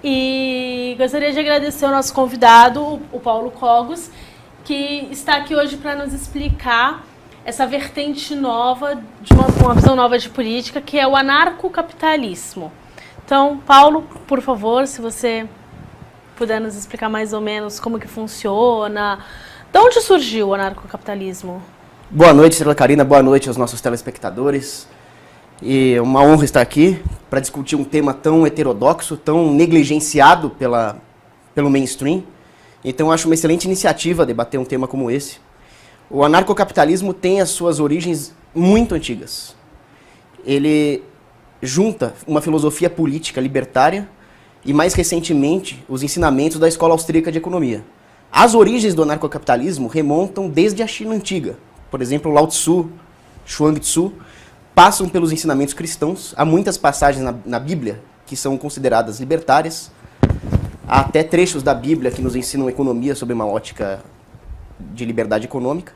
E gostaria de agradecer ao nosso convidado, o Paulo Cogos, que está aqui hoje para nos explicar essa vertente nova, de uma visão nova de política, que é o anarcocapitalismo. Então, Paulo, por favor, se você puder nos explicar mais ou menos como que funciona, de onde surgiu o anarcocapitalismo? Boa noite, Estrela Carina, boa noite aos nossos telespectadores. E é uma honra estar aqui para discutir um tema tão heterodoxo, tão negligenciado pelo mainstream. Então, acho uma excelente iniciativa debater um tema como esse. O anarcocapitalismo tem as suas origens muito antigas. Ele junta uma filosofia política libertária e, mais recentemente, os ensinamentos da Escola Austríaca de Economia. As origens do anarcocapitalismo remontam desde a China antiga. Por exemplo, Lao Tzu, Chuang Tzu, passam pelos ensinamentos cristãos. Há muitas passagens na Bíblia que são consideradas libertárias. Há até trechos da Bíblia que nos ensinam economia sob uma ótica de liberdade econômica.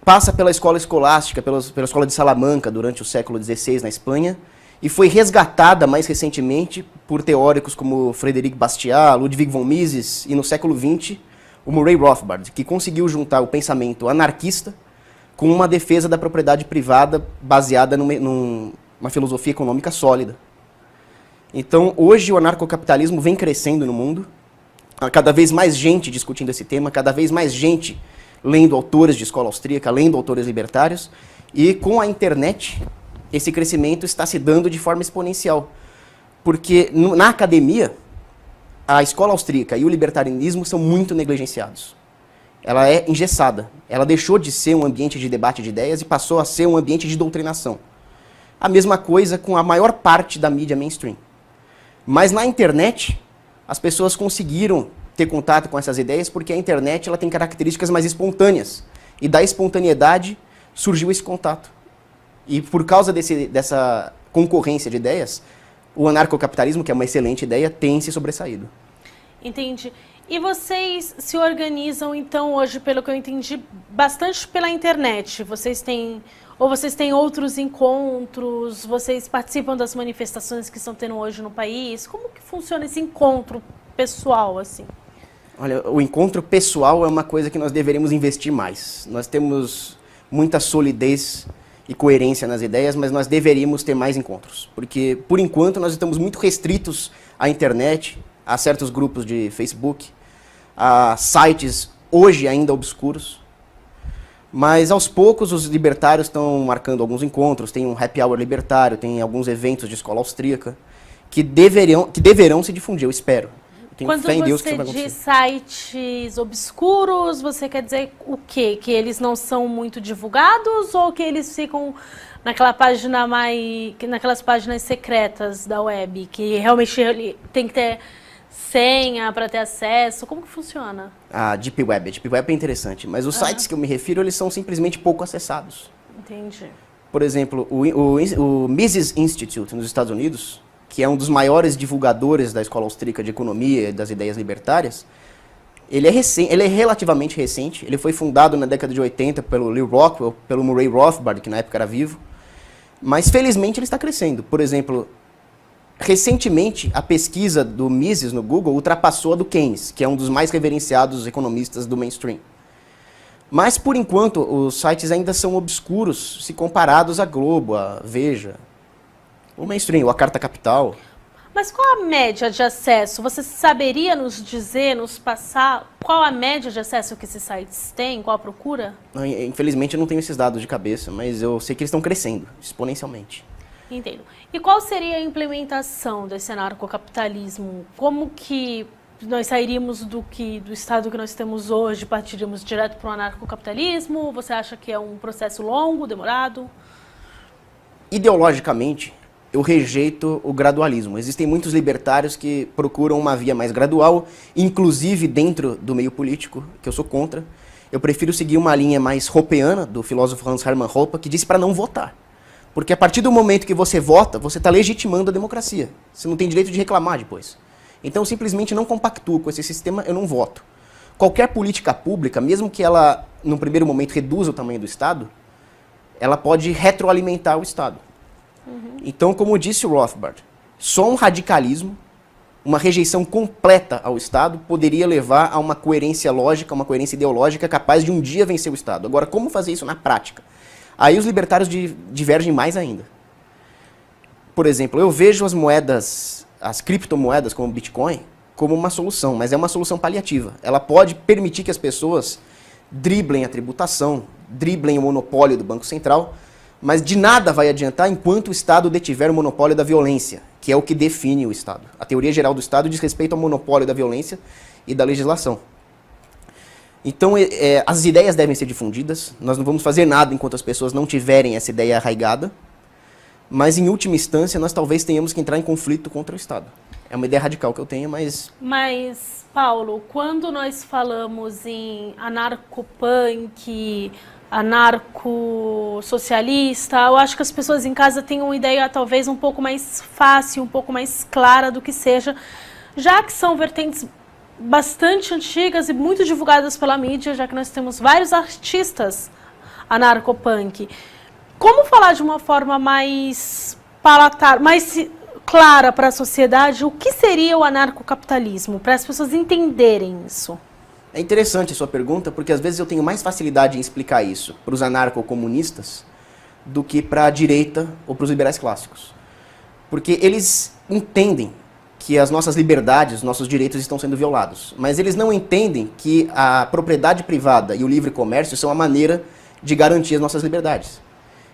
Passa pela escola escolástica, pela escola de Salamanca, durante o século XVI na Espanha, e foi resgatada mais recentemente por teóricos como Frederic Bastiat, Ludwig von Mises, e no século XX, o Murray Rothbard, que conseguiu juntar o pensamento anarquista com uma defesa da propriedade privada baseada numa filosofia econômica sólida. Então, hoje o anarcocapitalismo vem crescendo no mundo, há cada vez mais gente discutindo esse tema, cada vez mais gente lendo autores de escola austríaca, lendo autores libertários, e com a internet, esse crescimento está se dando de forma exponencial. Porque na academia, a escola austríaca e o libertarianismo são muito negligenciados. Ela é engessada. Ela deixou de ser um ambiente de debate de ideias e passou a ser um ambiente de doutrinação. A mesma coisa com a maior parte da mídia mainstream. Mas na internet, as pessoas conseguiram ter contato com essas ideias porque a internet ela tem características mais espontâneas. E da espontaneidade surgiu esse contato. E por causa dessa concorrência de ideias, o anarcocapitalismo, que é uma excelente ideia, tem se sobressaído. Entendi. E vocês se organizam, então, hoje, pelo que eu entendi, bastante pela internet. Vocês têm outros encontros, vocês participam das manifestações que estão tendo hoje no país? Como que funciona esse encontro pessoal, assim? Olha, o encontro pessoal é uma coisa que nós deveríamos investir mais. Nós temos muita solidez e coerência nas ideias, mas nós deveríamos ter mais encontros. Porque, por enquanto, nós estamos muito restritos à internet, a certos grupos de Facebook, a sites hoje ainda obscuros. Mas, aos poucos, os libertários estão marcando alguns encontros, tem um happy hour libertário, tem alguns eventos de escola austríaca, que deverão se difundir, eu espero. Eu tenho fé em Deus que isso vai acontecer. Quando você diz sites obscuros, você quer dizer o quê? Que eles não são muito divulgados ou que eles ficam naquelas páginas secretas da web, que realmente tem que ter senha para ter acesso? Como que funciona? A Deep Web. A Deep Web é interessante, mas os sites que eu me refiro, eles são simplesmente pouco acessados. Entendi. Por exemplo, o Mises Institute nos Estados Unidos, que é um dos maiores divulgadores da Escola Austríaca de Economia e das ideias libertárias, ele é relativamente recente. Ele foi fundado na década de 80 pelo Lew Rockwell, pelo Murray Rothbard, que na época era vivo, mas felizmente ele está crescendo. Por exemplo, recentemente a pesquisa do Mises no Google ultrapassou a do Keynes, que é um dos mais reverenciados economistas do mainstream. Mas, por enquanto, os sites ainda são obscuros se comparados à Globo, à Veja, o mainstream, a Carta Capital. Mas qual a média de acesso? Você saberia nos dizer, nos passar, qual a média de acesso que esses sites têm? Qual a procura? Infelizmente eu não tenho esses dados de cabeça, mas eu sei que eles estão crescendo exponencialmente. Entendo. E qual seria a implementação desse anarcocapitalismo? Como que nós sairíamos do estado que nós temos hoje, partiríamos direto para o anarcocapitalismo? Você acha que é um processo longo, demorado? Ideologicamente, eu rejeito o gradualismo. Existem muitos libertários que procuram uma via mais gradual, inclusive dentro do meio político, que eu sou contra. Eu prefiro seguir uma linha mais hoppeana, do filósofo Hans Hermann Hoppe, que disse para não votar. Porque a partir do momento que você vota, você está legitimando a democracia. Você não tem direito de reclamar depois. Então, eu simplesmente não compactuo com esse sistema, eu não voto. Qualquer política pública, mesmo que ela, num primeiro momento, reduza o tamanho do Estado, ela pode retroalimentar o Estado. Então, como disse o Rothbard, só um radicalismo uma rejeição completa ao Estado poderia levar a uma coerência lógica, uma coerência ideológica capaz de um dia vencer o Estado. Agora, como fazer isso na prática? Aí os libertários divergem mais ainda. Por exemplo, eu vejo as moedas, as criptomoedas como o Bitcoin, como uma solução, mas é uma solução paliativa. Ela pode permitir que as pessoas driblem a tributação, driblem o monopólio do Banco Central, mas de nada vai adiantar enquanto o Estado detiver o monopólio da violência, que é o que define o Estado. A teoria geral do Estado diz respeito ao monopólio da violência e da legislação. Então, as ideias devem ser difundidas, nós não vamos fazer nada enquanto as pessoas não tiverem essa ideia arraigada, mas, em última instância, nós talvez tenhamos que entrar em conflito contra o Estado. É uma ideia radical que eu tenho, mas... Mas, Paulo, quando nós falamos em anarcopunk, anarco-socialista, eu acho que as pessoas em casa têm uma ideia talvez um pouco mais fácil, um pouco mais clara do que seja, já que são vertentes bastante antigas e muito divulgadas pela mídia, já que nós temos vários artistas anarcopunk. Como falar de uma forma mais palatável, mais clara para a sociedade o que seria o anarcocapitalismo, para as pessoas entenderem isso? É interessante a sua pergunta, porque às vezes eu tenho mais facilidade em explicar isso para os anarcocomunistas do que para a direita ou para os liberais clássicos. Porque eles entendem que as nossas liberdades, os nossos direitos estão sendo violados, mas eles não entendem que a propriedade privada e o livre comércio são a maneira de garantir as nossas liberdades.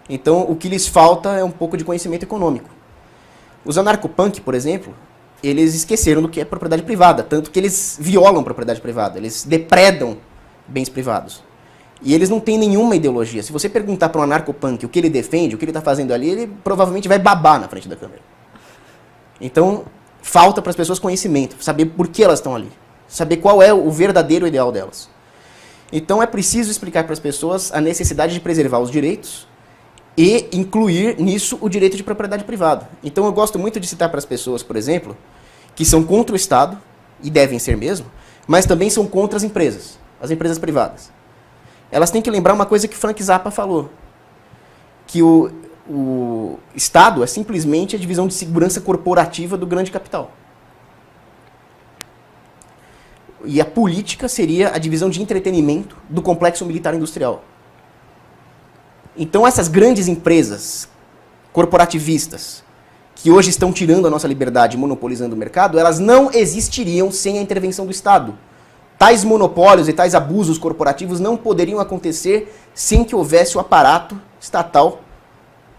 Então, o que lhes falta é um pouco de conhecimento econômico. Os anarcopunk, por exemplo, eles esqueceram do que é propriedade privada, tanto que eles violam propriedade privada, eles depredam bens privados. E eles não têm nenhuma ideologia. Se você perguntar para um anarcopunk o que ele defende, o que ele está fazendo ali, ele provavelmente vai babar na frente da câmera. Então, falta para as pessoas conhecimento, saber por que elas estão ali, saber qual é o verdadeiro ideal delas. Então, é preciso explicar para as pessoas a necessidade de preservar os direitos e incluir nisso o direito de propriedade privada. Então eu gosto muito de citar para as pessoas, por exemplo, que são contra o Estado, e devem ser mesmo, mas também são contra as empresas privadas. Elas têm que lembrar uma coisa que Frank Zappa falou, que o Estado é simplesmente a divisão de segurança corporativa do grande capital. E a política seria a divisão de entretenimento do complexo militar industrial. Então essas grandes empresas corporativistas, que hoje estão tirando a nossa liberdade e monopolizando o mercado, elas não existiriam sem a intervenção do Estado. Tais monopólios e tais abusos corporativos não poderiam acontecer sem que houvesse o aparato estatal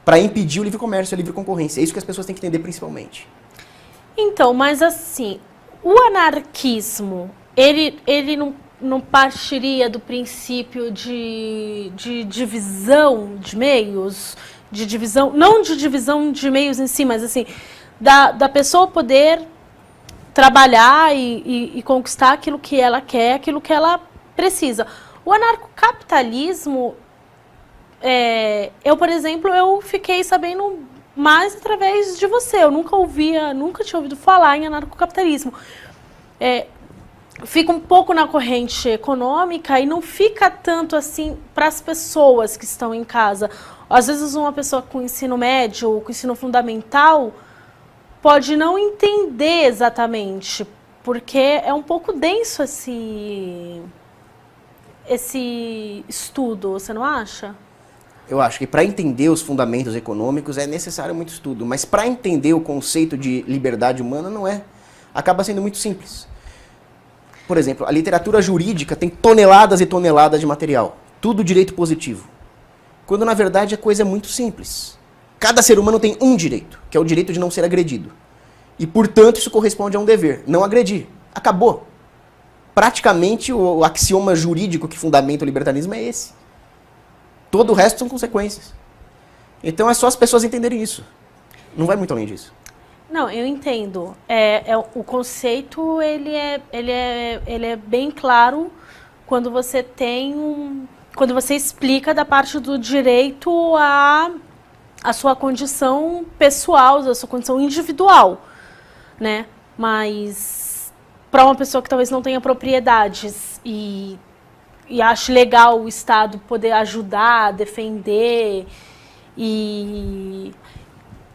para impedir o livre comércio, a livre concorrência. É isso que as pessoas têm que entender principalmente. Então, mas assim, o anarquismo, ele não partiria do princípio de divisão de meios, de divisão, não de divisão de meios em si, mas assim, da pessoa poder trabalhar e conquistar aquilo que ela quer, aquilo que ela precisa. O anarcocapitalismo, eu, por exemplo, eu fiquei sabendo mais através de você. Eu nunca tinha ouvido falar em anarcocapitalismo. Fica um pouco na corrente econômica e não fica tanto assim para as pessoas que estão em casa. Às vezes uma pessoa com ensino médio ou com ensino fundamental pode não entender exatamente, porque é um pouco denso esse estudo, você não acha? Eu acho que para entender os fundamentos econômicos é necessário muito estudo, mas para entender o conceito de liberdade humana não é. Acaba sendo muito simples. Por exemplo, a literatura jurídica tem toneladas e toneladas de material, tudo direito positivo. Quando na verdade a coisa é muito simples. Cada ser humano tem um direito, que é o direito de não ser agredido. E portanto isso corresponde a um dever, não agredir. Acabou. Praticamente o axioma jurídico que fundamenta o libertarismo é esse. Todo o resto são consequências. Então é só as pessoas entenderem isso. Não vai muito além disso. Não, eu entendo. O conceito ele é bem claro quando você quando você explica da parte do direito a sua condição pessoal, a sua condição individual, né? Mas para uma pessoa que talvez não tenha propriedades e ache legal o Estado poder ajudar, defender e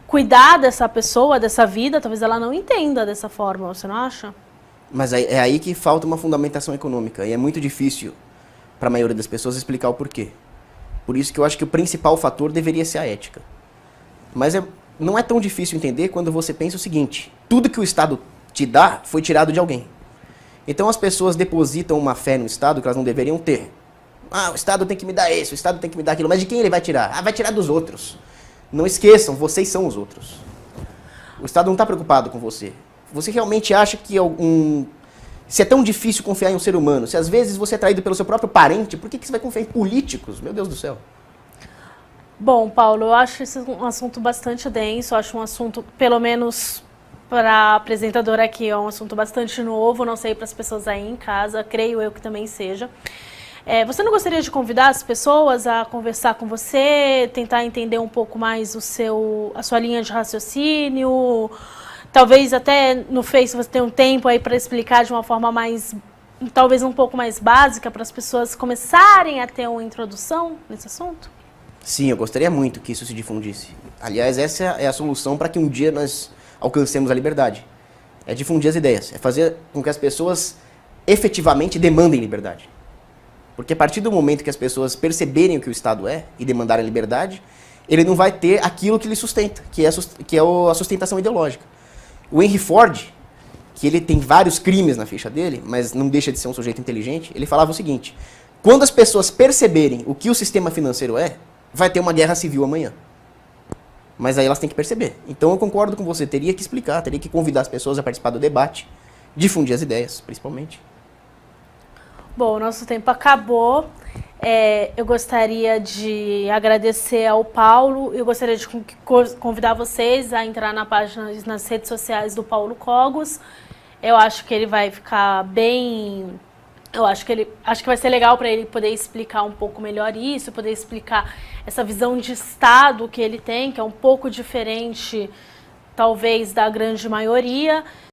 cuidar dessa pessoa, dessa vida, talvez ela não entenda dessa forma, você não acha? Mas é aí que falta uma fundamentação econômica, e é muito difícil para a maioria das pessoas explicar o porquê. Por isso que eu acho que o principal fator deveria ser a ética. Mas não é tão difícil entender quando você pensa o seguinte: tudo que o Estado te dá foi tirado de alguém. Então as pessoas depositam uma fé no Estado que elas não deveriam ter. Ah, o Estado tem que me dar isso, o Estado tem que me dar aquilo. Mas de quem ele vai tirar? Ah, vai tirar dos outros. Não esqueçam, vocês são os outros. O Estado não está preocupado com você. Você realmente acha que se é tão difícil confiar em um ser humano, se às vezes você é traído pelo seu próprio parente, por que você vai confiar em políticos? Meu Deus do céu. Bom, Paulo, eu acho esse um assunto bastante denso, eu acho um assunto, pelo menos para a apresentadora aqui, é um assunto bastante novo, não sei para as pessoas aí em casa, creio eu que também seja. Você não gostaria de convidar as pessoas a conversar com você, tentar entender um pouco mais a sua linha de raciocínio? Talvez até no Face você tenha um tempo aí para explicar de uma forma talvez um pouco mais básica, para as pessoas começarem a ter uma introdução nesse assunto? Sim, eu gostaria muito que isso se difundisse. Aliás, essa é a solução para que um dia nós alcancemos a liberdade. É difundir as ideias, é fazer com que as pessoas efetivamente demandem liberdade. Porque a partir do momento que as pessoas perceberem o que o Estado é e demandarem liberdade, ele não vai ter aquilo que ele sustenta, que é a sustentação ideológica. O Henry Ford, que ele tem vários crimes na ficha dele, mas não deixa de ser um sujeito inteligente, ele falava o seguinte: quando as pessoas perceberem o que o sistema financeiro é, vai ter uma guerra civil amanhã. Mas aí elas têm que perceber. Então eu concordo com você, teria que explicar, teria que convidar as pessoas a participar do debate, difundir as ideias, principalmente. Bom, o nosso tempo acabou. Eu gostaria de agradecer ao Paulo. Eu gostaria de convidar vocês a entrar na página, nas redes sociais do Paulo Cogos. Eu acho que ele vai ficar bem... acho que vai ser legal para ele poder explicar um pouco melhor isso, poder explicar essa visão de Estado que ele tem, que é um pouco diferente, talvez, da grande maioria.